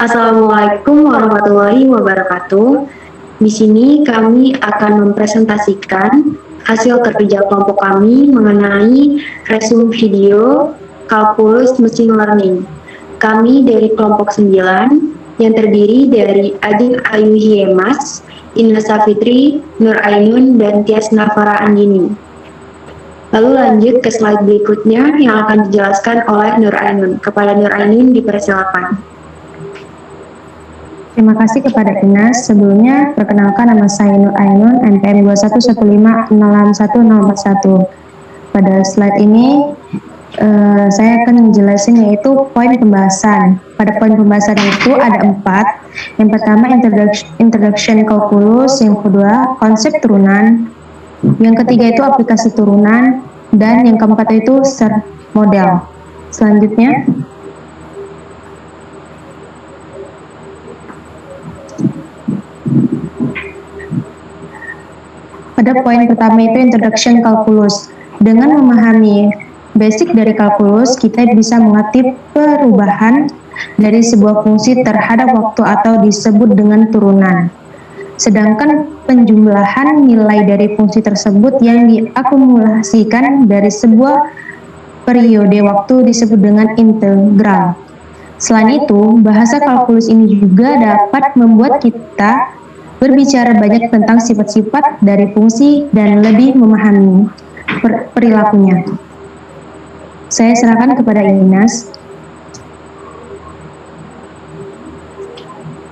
Assalamualaikum warahmatullahi wabarakatuh. Di sini kami akan mempresentasikan hasil kerja kelompok kami mengenai resume video kalkulus machine learning. Kami dari kelompok 9 yang terdiri dari Ajeng Ayu Hiemas, Inna Safitri, Nur Ainun, dan Tias Nafara Andini. Lalu lanjut ke slide berikutnya yang akan dijelaskan oleh Nur Ainun. Kepada Nur Ainun dipersilakan. Terima kasih kepada Inas. Sebelumnya, perkenalkan nama saya Nur Ainun, NPM 211506141. Pada slide ini, saya akan menjelaskan yaitu poin pembahasan. Pada poin pembahasan itu ada 4. Yang pertama, introduction calculus. Yang kedua, konsep turunan. Yang ketiga itu aplikasi turunan. Dan yang keempat itu search model. Selanjutnya, pada poin pertama itu introduction calculus. Dengan memahami basic dari kalkulus, kita bisa mengerti perubahan dari sebuah fungsi terhadap waktu atau disebut dengan turunan. Sedangkan penjumlahan nilai dari fungsi tersebut yang diakumulasikan dari sebuah periode waktu disebut dengan integral. Selain itu, bahasa kalkulus ini juga dapat membuat kita berbicara banyak tentang sifat-sifat dari fungsi dan lebih memahami perilakunya. Saya serahkan kepada Inas.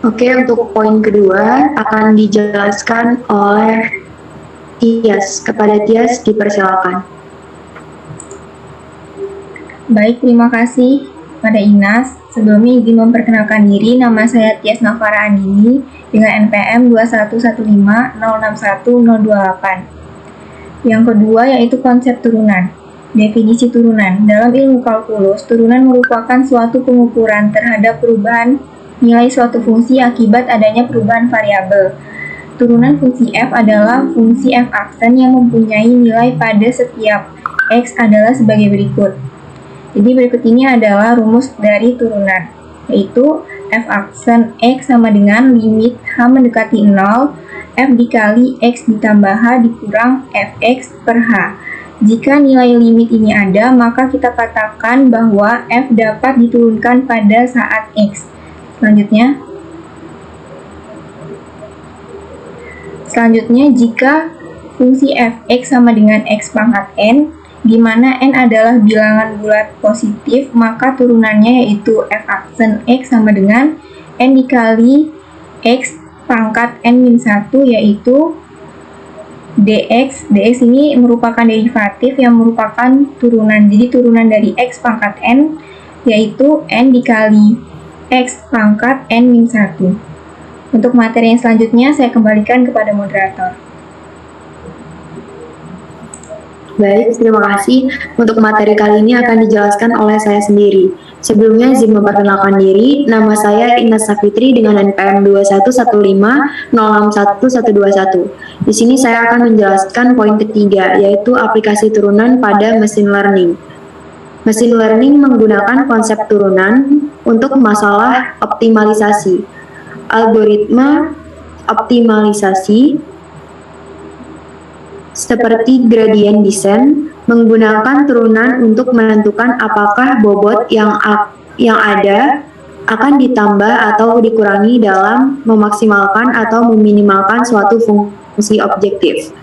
Oke, untuk poin kedua akan dijelaskan oleh Tias. Kepada Tias dipersilakan. Baik, terima kasih pada Inas. Sebelumnya izin memperkenalkan diri, nama saya Tias Nafara Andini dengan NPM 21150610028. Yang kedua yaitu konsep turunan. Definisi turunan. Dalam ilmu kalkulus, turunan merupakan suatu pengukuran terhadap perubahan nilai suatu fungsi akibat adanya perubahan variabel. Turunan fungsi f adalah fungsi f aksen yang mempunyai nilai pada setiap x adalah sebagai berikut. Jadi berikut ini adalah rumus dari turunan, yaitu f aksen x sama dengan limit h mendekati 0, f dikali x ditambah h dikurang fx per h. Jika nilai limit ini ada, maka kita katakan bahwa f dapat diturunkan pada saat x. Selanjutnya, jika fungsi fx sama dengan x pangkat n, di mana n adalah bilangan bulat positif, maka turunannya yaitu f aksen x sama dengan n dikali x pangkat n-1, yaitu dx. Dx ini merupakan derivatif yang merupakan turunan. Jadi turunan dari x pangkat n yaitu n dikali x pangkat n-1. Untuk materi yang selanjutnya saya kembalikan kepada moderator. Baik, terima kasih. Untuk materi kali ini akan dijelaskan oleh saya sendiri. Sebelumnya izin memperkenalkan diri, nama saya Inna Safitri dengan NPM 21150611121. Di sini saya akan menjelaskan poin ketiga, yaitu aplikasi turunan pada machine learning. Machine learning menggunakan konsep turunan untuk masalah optimalisasi. Algoritma optimalisasi seperti gradient descent menggunakan turunan untuk menentukan apakah bobot yang ada akan ditambah atau dikurangi dalam memaksimalkan atau meminimalkan suatu fungsi objektif.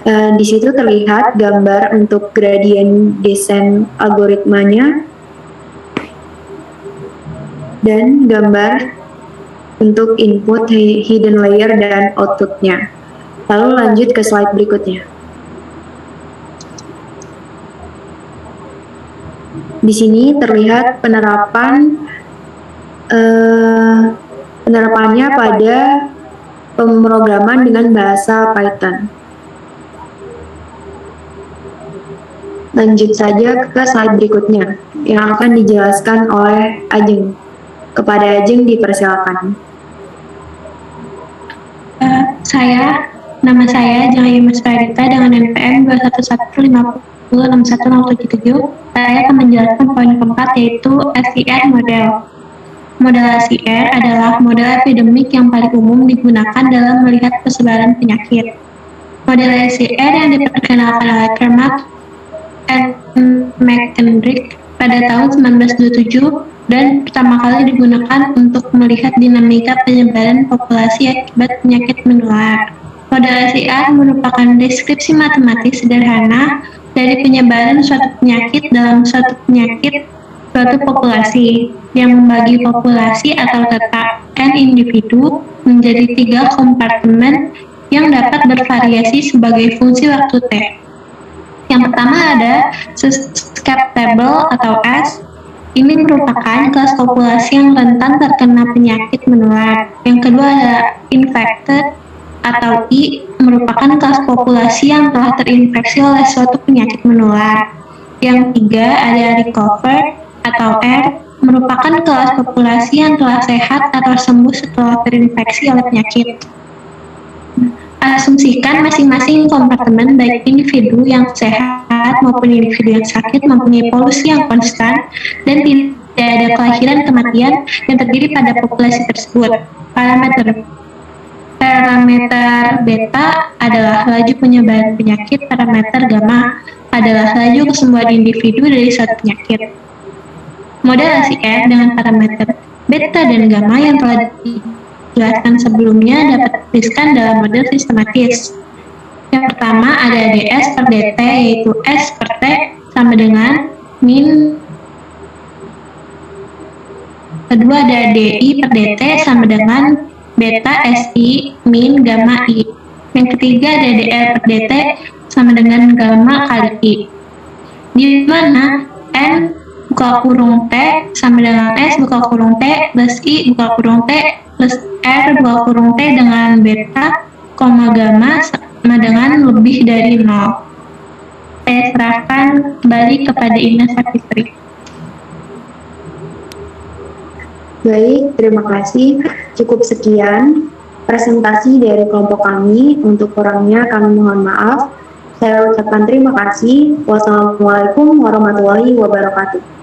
Di situ terlihat gambar untuk gradient descent algoritmanya dan gambar untuk input, hidden layer, dan outputnya. Lalu lanjut ke slide berikutnya. Di sini terlihat penerapannya pada pemrograman dengan bahasa Python. Lanjut saja ke slide berikutnya yang akan dijelaskan oleh Ajeng. Kepada Ajeng dipersilakan. Nama saya Ajeng Ayu Masfarita dengan NPM 211506177. Saya akan menjelaskan poin keempat yaitu SVR model. Modelasi R adalah model epidemik yang paling umum digunakan dalam melihat persebaran penyakit. Modelasi R yang diperkenalkan oleh Kermack and McKendrick pada tahun 1927 dan pertama kali digunakan untuk melihat dinamika penyebaran populasi akibat penyakit menular. Modelasi R merupakan deskripsi matematis sederhana dari penyebaran suatu penyakit dalam suatu populasi yang membagi populasi atau data N individu menjadi 3 kompartemen yang dapat bervariasi sebagai fungsi waktu T. Yang pertama ada susceptible atau S. Ini merupakan kelas populasi yang rentan terkena penyakit menular. Yang kedua ada infected atau I, merupakan kelas populasi yang telah terinfeksi oleh suatu penyakit menular. Yang ketiga ada recovered atau R, merupakan kelas populasi yang telah sehat atau sembuh setelah terinfeksi oleh penyakit. Asumsikan masing-masing kompartemen baik individu yang sehat maupun individu yang sakit mempunyai polusi yang konstan dan tidak ada kelahiran kematian yang terdiri pada populasi tersebut. Parameter beta adalah laju penyebaran penyakit, parameter gamma adalah laju kesembuhan individu dari suatu penyakit. Modelasi R dengan parameter beta dan gamma yang telah dijelaskan sebelumnya dapat dituliskan dalam model sistematis. Yang pertama ada ds per dt, yaitu S per T sama dengan min. Kedua ada di per dt sama dengan beta SI min gamma I. Yang ketiga ada dr per dt sama dengan gamma kali I. Di mana N buka kurung T sama dengan S buka kurung T plus I buka kurung T plus R buka kurung T dengan beta, gamma sama dengan lebih dari 0. Saya serahkan kembali kepada Ines Sakitri. Baik, terima kasih. Cukup sekian presentasi dari kelompok kami. Untuk kurangnya kami mohon maaf. Saya ucapkan terima kasih. Wassalamualaikum warahmatullahi wabarakatuh.